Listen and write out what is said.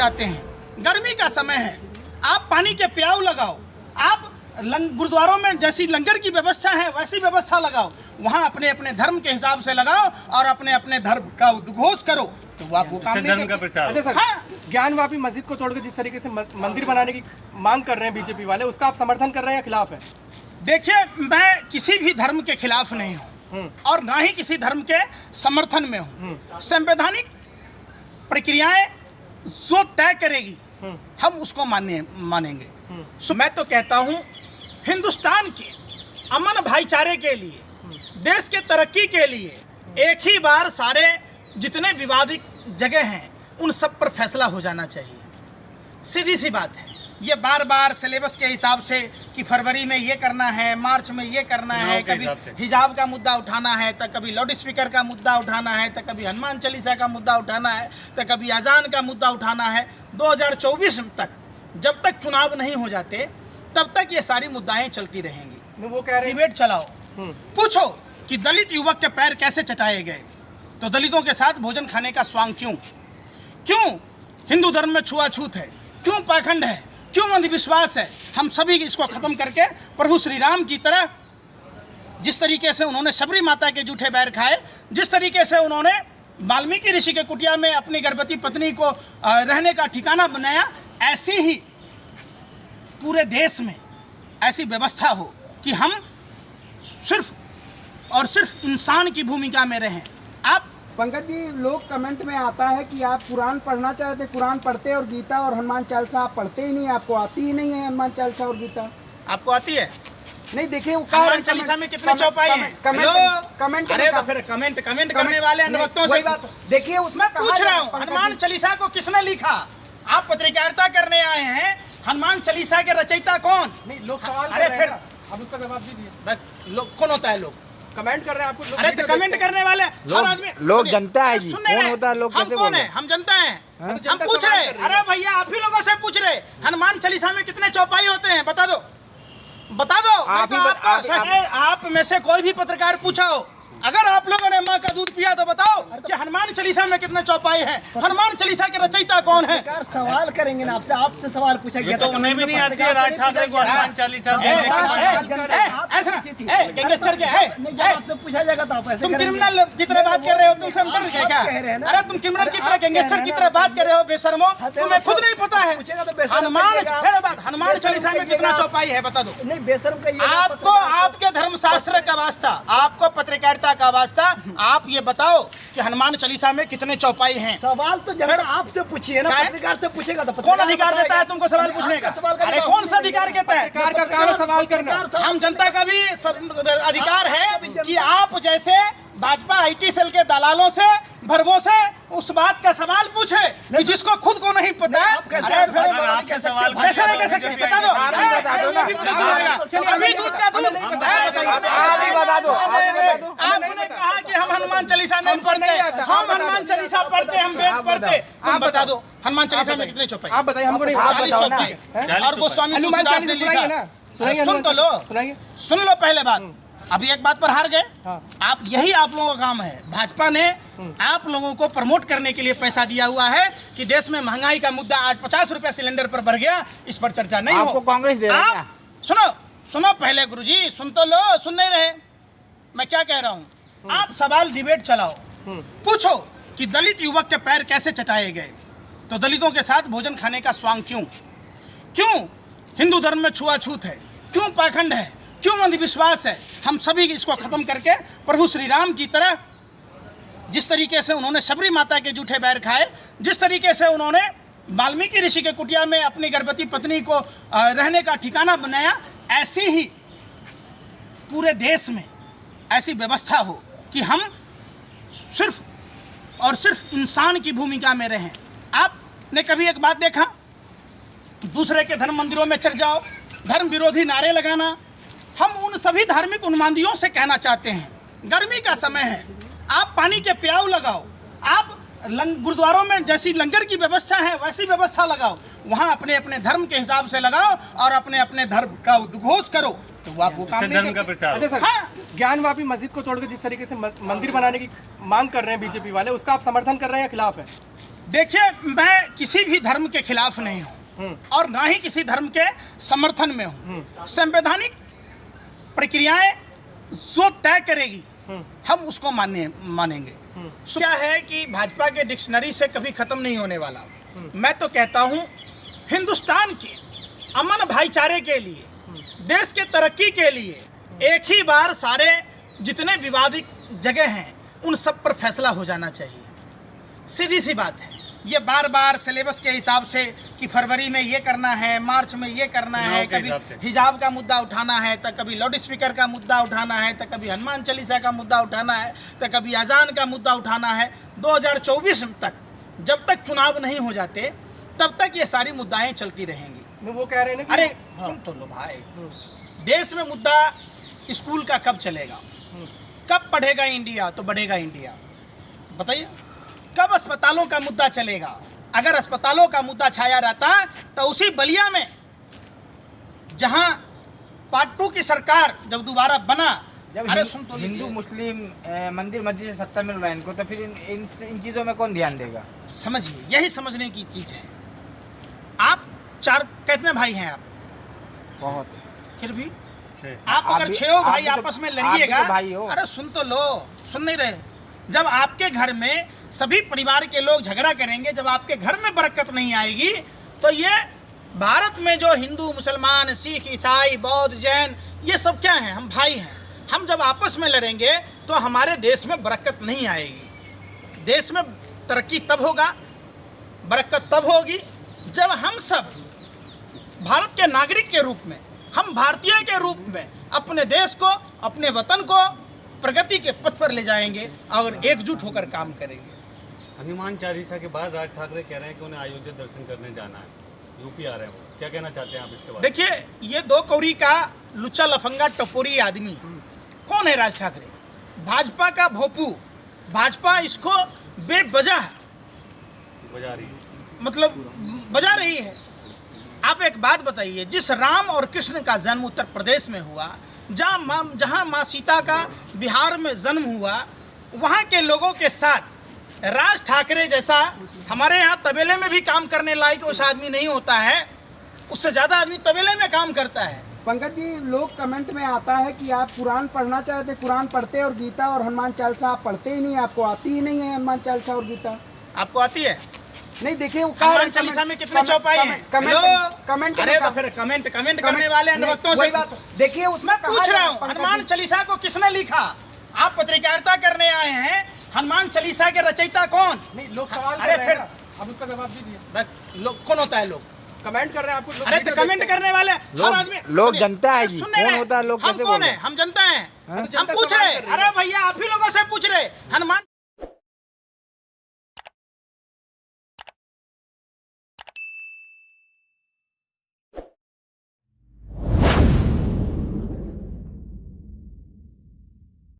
चाहते हैं। गर्मी का समय है, आप पानी के प्याऊ लगाओ, आप गुरुद्वारों में जैसी लंगर की व्यवस्था है वैसी व्यवस्था लगाओ, वहाँ अपने अपने धर्म के हिसाब से लगाओ और अपने अपने धर्म का उद्घोष करो, तो आप वो काम नहीं धर्म का प्रचार। अच्छा सर, हाँ। ज्ञानवापी मस्जिद को तोड़कर जिस तरीके से मंदिर बनाने की मांग कर रहे हैं बीजेपी वाले, उसका आप समर्थन कर रहे हैं या खिलाफ है? देखिए, मैं किसी भी धर्म के खिलाफ नहीं हूँ और ना ही किसी धर्म के समर्थन में हूँ। संवैधानिक प्रक्रियाएं जो तय करेगी हम उसको मानेंगे। सो मैं तो कहता हूँ, हिंदुस्तान के अमन भाईचारे के लिए, देश के तरक्की के लिए एक ही बार सारे जितने विवादित जगह हैं उन सब पर फैसला हो जाना चाहिए। सीधी सी बात है, ये बार बार सिलेबस के हिसाब से कि फरवरी में ये करना है, मार्च में ये करना है, कभी हिजाब का मुद्दा उठाना है, तो कभी लाउड स्पीकर का मुद्दा उठाना है, तो कभी हनुमान चालीसा का मुद्दा उठाना है, तो कभी अजान का मुद्दा उठाना है। 2024 तक जब तक चुनाव नहीं हो जाते तब तक ये सारी मुद्दाएं चलती रहेंगी। वो कह रहे हैं डिबेट चलाओ, पूछो कि दलित युवक के पैर कैसे चटाए गए, तो दलितों के साथ भोजन खाने का स्वांग क्यों हिंदू धर्म में छुआछूत है, क्यों पाखंड है, क्यों अंधविश्वास है। हम सभी इसको खत्म करके प्रभु श्री राम की तरह, जिस तरीके से उन्होंने शबरी माता के जूठे बैर खाए, जिस तरीके से उन्होंने वाल्मीकि ऋषि के कुटिया में अपनी गर्भवती पत्नी को रहने का ठिकाना बनाया, ऐसी ही पूरे देश में ऐसी व्यवस्था हो कि हम सिर्फ और सिर्फ इंसान की भूमिका में रहें। आप पंकज जी, लोग कमेंट में आता है कि आप कुरान पढ़ना चाहते, कुरान पढ़ते और गीता और हनुमान चालीसा आप पढ़ते ही नहीं, आपको आती ही नहीं है हनुमान चालीसा और गीता। आपको आती है? नहीं, देखिए हनुमान चालीसा में कितने चौपाई हैं? कमेंट अरे तो फिर कमेंट करने वाले अनवक्तों से देखिए, उसमें पूछ रहा हूँ, हनुमान चालीसा को किसने लिखा? आप पत्रकारिता करने आए हैं, हनुमान चालीसा के रचयिता कौन? नहीं, लोग सवाल कर अरे रहे फिर हैं, अब उसका जवाब दीजिए। लोग कौन होता है? लोग कमेंट कर रहे हैं आपको। अरे तो कमेंट करने वाले हर आदमी लोग जनता है जी, कौन होता है? लोग हम कैसे कौन बोल है? हम जनता हैं। हम जनता पूछ सवाल रहे, कर रही है। अरे भैया आप ही लोगों से पूछ रहे, हनुमान चालीसा में कितने चौपाई होते हैं? बता दो, बता दो। आप में से कोई भी पत्रकार पूछा हो, अगर आप लोगों ने माँ का दूध पिया तो बताओ कि हनुमान चालीसा में कितने चौपाई हैं, हनुमान चालीसा के रचयिता कौन है? सवाल करेंगे ना आपसे सवाल पूछा गया तो उन्हें भी नहीं आती है राज ठाकरे को हनुमान चालीसा गैंगस्टर के है, आपसे पूछा जाएगा तो आप ऐसे तुम क्रिमिनल की तरह बात कर रहे हो, तुमसे हम डर गए क्या? अरे तुम क्रिमिनल की तरह, गैंगस्टर की तरह बात कर रहे हो बेशर्मो, तुम्हें खुद नहीं पता है हनुमान चालीसा में कितना चौपाई है? बता दो। नहीं, बेशर्म का आपको आपके धर्मशास्त्र का वास्ता, आपको पत्रकारिता का वास्ता, आप ये बताओ कि हनुमान चालीसा में कितने चौपाई हैं? सवाल तो जनता आपसे पूछिए ना, पत्रकार से पूछेगा तो कौन अधिकार देता है तुमको सवाल पूछने का? अरे कौन सा अधिकार कहता है? पत्रकार का काम है सवाल करना। हम जनता का भी अधिकार है कि आप जैसे भाजपा IT सेल के दलालों से, भरवों से उस बात का सवाल पूछे कि जिसको खुद को नहीं पता है। आपके सवाल कैसे बता दो, अभी दूध का दूध बता दो। आपने कहा कि हम हनुमान चालीसा नहीं पढ़ते, हम हनुमान चालीसा पढ़ते, हम वेद पढ़ते। तुम बता दो हनुमान चालीसा में कितने चौपाई? आप बताइए, हमको नहीं 40 चौपाई। और गोस्वामी तुलसीदास ने लिखा, सुन तो लो, सुन लो पहले बात। अभी एक बात पर हार गए आप, यही आप लोगों का काम है। भाजपा ने आप लोगों को प्रमोट करने के लिए पैसा दिया हुआ है कि देश में महंगाई का मुद्दा आज 50 रुपए सिलेंडर पर बढ़ गया, इस पर चर्चा नहीं हो। आपको कांग्रेस दे रहा है। सुनो पहले गुरुजी, सुन तो लो, सुन नहीं रहे मैं क्या कह रहा हूँ। आप सवाल डिबेट चलाओ, पूछो कि दलित युवक के पैर कैसे चटाए गए, तो दलितों के साथ भोजन खाने का स्वांग क्यों हिंदू धर्म में छुआछूत है, क्यों पाखंड है, क्यों अंधविश्वास है। हम सभी इसको खत्म करके प्रभु श्री राम की तरह, जिस तरीके से उन्होंने शबरी माता के जूठे बैर खाए, जिस तरीके से उन्होंने वाल्मीकि ऋषि के कुटिया में अपनी गर्भवती पत्नी को रहने का ठिकाना बनाया, ऐसी ही पूरे देश में ऐसी व्यवस्था हो कि हम सिर्फ और सिर्फ इंसान की भूमिका में रहें। आपने कभी एक बात देखा, दूसरे के धर्म मंदिरों में चढ़ जाओ, धर्म विरोधी नारे लगाना। हम उन सभी धार्मिक उन्मादियों से कहना चाहते हैं, गर्मी का समय है, आप पानी के प्याऊ लगाओ, आप गुरुद्वारों में जैसी लंगर की व्यवस्था है वैसी व्यवस्था लगाओ, वहाँ अपने अपने धर्म के हिसाब से लगाओ और अपने अपने धर्म का उद्घोष करो, तो आप वो काम नहीं धर्म का प्रचार। अच्छा सर, हाँ। ज्ञानवापी मस्जिद को तोड़कर जिस तरीके से मंदिर बनाने की मांग कर रहे हैं बीजेपी वाले, उसका आप समर्थन कर रहे हैं या खिलाफ है? देखिए, मैं किसी भी धर्म के खिलाफ नहीं हूँ और ना ही किसी धर्म के समर्थन में हूँ। संवैधानिक प्रक्रियाएं जो तय करेगी हम उसको मानेंगे। क्या है कि भाजपा के डिक्शनरी से कभी खत्म नहीं होने वाला। मैं तो कहता हूँ हिंदुस्तान के अमन भाईचारे के लिए, देश के तरक्की के लिए एक ही बार सारे जितने विवादित जगह हैं उन सब पर फैसला हो जाना चाहिए। सीधी सी बात है। ये बार बार सिलेबस के हिसाब से कि फरवरी में ये करना है, मार्च में ये करना है, कभी हिजाब का मुद्दा उठाना है, तो कभी लाउड स्पीकर का मुद्दा उठाना है, तो कभी हनुमान चालीसा का मुद्दा उठाना है, तो कभी अजान का मुद्दा उठाना है। 2024 तक जब तक चुनाव नहीं हो जाते तब तक ये सारी मुद्दाएं चलती रहेंगी। वो कह रहे हैं अरे सुन तो लो भाई, देश में मुद्दा स्कूल का कब चलेगा, कब पढ़ेगा इंडिया तो बढ़ेगा इंडिया, बताइए। कब अस्पतालों का मुद्दा चलेगा? अगर अस्पतालों का मुद्दा छाया रहता तो उसी बलिया में जहां पार्ट 2 की सरकार जब दोबारा बना, जब अरे सुन तो हिंदू मुस्लिम मंदिर मस्जिद से सत्ता मिल रहा है इनको, तो फिर इन चीजों में कौन ध्यान देगा? समझिए, यही समझने की चीज है। आप 4 कितने भाई हैं आप? बहुत। फिर भी छह। आप अगर 6 भाई आपस में लड़िएगा, भाई हो। अरे सुन तो लो, सुन नहीं रहे। जब आपके घर में सभी परिवार के लोग झगड़ा करेंगे, जब आपके घर में बरकत नहीं आएगी, तो ये भारत में जो हिंदू मुसलमान सिख ईसाई बौद्ध जैन ये सब क्या हैं? हम भाई हैं। हम जब आपस में लड़ेंगे तो हमारे देश में बरकत नहीं आएगी। देश में तरक्की तब होगा, बरकत तब होगी जब हम सब भारत के नागरिक के रूप में, हम भारतीय के रूप में अपने देश को, अपने वतन को प्रगति के पथ पर ले जाएंगे और एकजुट होकर काम करेंगे। हनुमान चालीसा के बाद राज ठाकरे कह रहे हैं कि उन्हें अयोध्या दर्शन करने जाना है, यूपी आ रहे हैं वो, क्या कहना चाहते हैं आप इसके बारे में? देखिए, ये 2 कौड़ी का लुच्चा लफंगा टपोरी आदमी कौन है? राज ठाकरे, भाजपा का भोपू। भाजपा इसको बेवजह बजा रही है, मतलब बजा रही है। आप एक बात बताइए, जिस राम और कृष्ण का जन्म उत्तर प्रदेश में हुआ, जहाँ माँ सीता का बिहार में जन्म हुआ, वहाँ के लोगों के साथ राज ठाकरे जैसा, हमारे यहाँ तबेले में भी काम करने लायक उस आदमी नहीं होता है, उससे ज़्यादा आदमी तबेले में काम करता है। पंकज जी, लोग कमेंट में आता है कि आप कुरान पढ़ना चाहते, कुरान पढ़ते और गीता और हनुमान चालीसा आप पढ़ते ही नहीं, आपको आती ही नहीं है हनुमान चालीसा और गीता। आपको आती है? नहीं, देखिए हनुमान चालीसा में कितने चौपाई हैं? कमेंट अरे तो फिर कमेंट करने वाले अनवक्तों से देखिए, उसमें पूछ रहा हूँ, हनुमान चालीसा को किसने लिखा? आप पत्रकारिता करने आए हैं, हनुमान चालीसा के रचयिता कौन? नहीं, लोग सवाल कर अरे रहे फिर हैं ना, अब उसका जवाब दीजिए। लोग कौन होता है? लोग कमेंट कर रहे हैं आपको। अरे तो कमेंट करने वाले हर आदमी लोग जनता है जी, सुनने कौन रहे। होता है? लोग हम कैसे कौन बोल है? हम जनता हैं। तो हम जनता पूछ सवाल रहे, कर रही है। अरे भैया आप ही लोगों से पूछ रहे, हनुमान